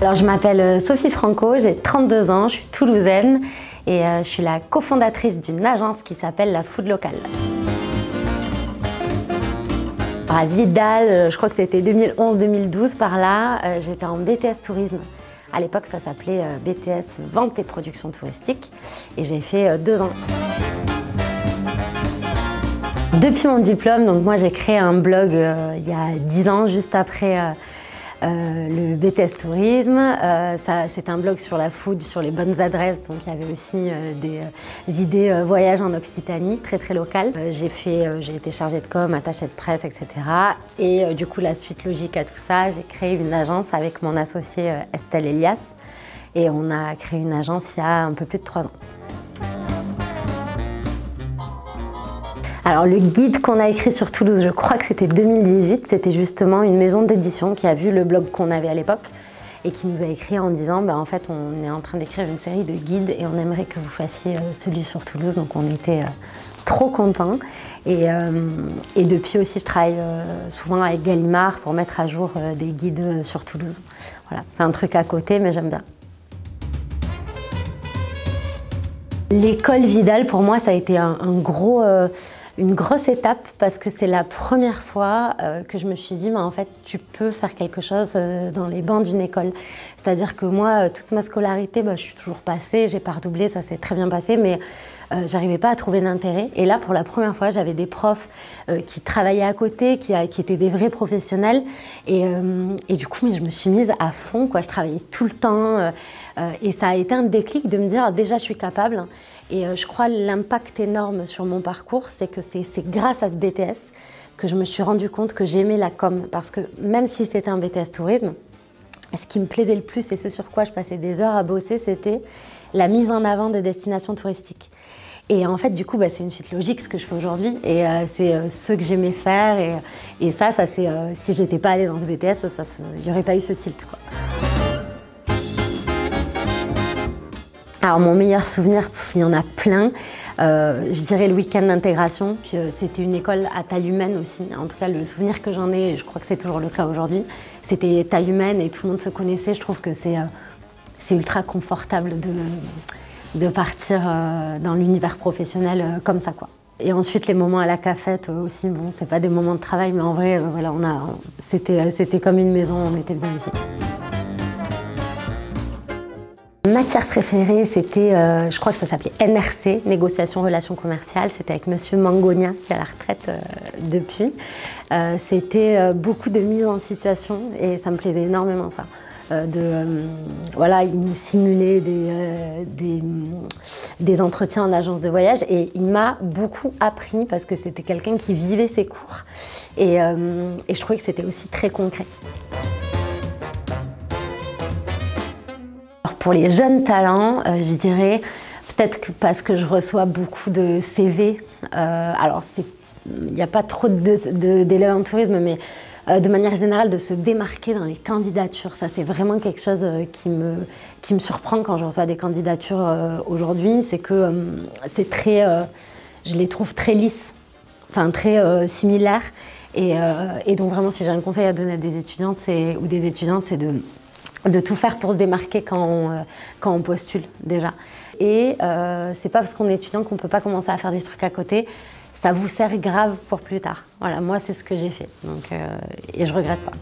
Alors je m'appelle Sophie Franco, j'ai 32 ans, je suis toulousaine et je suis la cofondatrice d'une agence qui s'appelle La Food Locale. À Vidal, je crois que c'était 2011-2012 par là, j'étais en BTS Tourisme. À l'époque ça s'appelait BTS Vente et Production Touristique et j'ai fait 2 ans. Depuis mon diplôme, donc moi j'ai créé un blog il y a 10 ans, juste après le BTS Tourisme. C'était un blog sur la food, sur les bonnes adresses, donc il y avait aussi des idées voyage en Occitanie, très très locales. J'ai été chargée de com, attachée de presse, etc. Et du coup la suite logique à tout ça, j'ai créé une agence avec mon associé Estelle Elias et on a créé une agence il y a un peu plus de 3 ans. Alors le guide qu'on a écrit sur Toulouse, je crois que c'était 2018, c'était justement une maison d'édition qui a vu le blog qu'on avait à l'époque et qui nous a écrit en disant en fait on est en train d'écrire une série de guides et on aimerait que vous fassiez celui sur Toulouse, donc on était trop contents. Et depuis aussi je travaille souvent avec Gallimard pour mettre à jour des guides sur Toulouse. Voilà, c'est un truc à côté mais j'aime bien. L'école Vidal pour moi ça a été une grosse étape parce que c'est la première fois que je me suis dit en fait tu peux faire quelque chose dans les bancs d'une école. C'est-à-dire que moi toute ma scolarité je suis toujours passée, j'ai pas redoublé, ça s'est très bien passé mais j'arrivais pas à trouver d'intérêt et là pour la première fois j'avais des profs qui travaillaient à côté, qui étaient des vrais professionnels et du coup je me suis mise à fond quoi, je travaillais tout le temps et ça a été un déclic de me dire déjà je suis capable. Et je crois l'impact énorme sur mon parcours, c'est que c'est grâce à ce BTS que je me suis rendu compte que j'aimais la com. Parce que même si c'était un BTS tourisme, ce qui me plaisait le plus et ce sur quoi je passais des heures à bosser, c'était la mise en avant de destinations touristiques. Et en fait, du coup, c'est une suite logique ce que je fais aujourd'hui et c'est ce que j'aimais faire. Et ça c'est si j'étais pas allée dans ce BTS, il n'y aurait pas eu ce tilt, quoi. Alors mon meilleur souvenir, il y en a plein. Je dirais le week-end d'intégration. C'était une école à taille humaine aussi. En tout cas, le souvenir que j'en ai, je crois que c'est toujours le cas aujourd'hui, c'était taille humaine et tout le monde se connaissait. Je trouve que c'est ultra confortable de partir dans l'univers professionnel comme ça, quoi. Et ensuite, les moments à la cafette aussi, bon, c'est pas des moments de travail, mais en vrai, voilà, c'était comme une maison, on était bien ici. Matière préférée, c'était, je crois que ça s'appelait NRC, Négociation Relations Commerciales. C'était avec Monsieur Mangonia, qui est à la retraite depuis. C'était beaucoup de mise en situation et ça me plaisait énormément ça. Voilà, il nous simulait des entretiens en agence de voyage et il m'a beaucoup appris parce que c'était quelqu'un qui vivait ses cours et je trouvais que c'était aussi très concret. Pour les jeunes talents, je dirais peut-être que parce que je reçois beaucoup de CV, alors il n'y a pas trop d'élèves en tourisme, mais de manière générale de se démarquer dans les candidatures, ça c'est vraiment quelque chose qui me surprend quand je reçois des candidatures aujourd'hui, c'est que c'est très, je les trouve très lisses, enfin très similaires et donc vraiment si j'ai un conseil à donner à des étudiantes ou des étudiantes, c'est de tout faire pour se démarquer quand on postule déjà. Et c'est pas parce qu'on est étudiant qu'on peut pas commencer à faire des trucs à côté. Ça vous sert grave pour plus tard. Voilà, moi c'est ce que j'ai fait donc, et je regrette pas.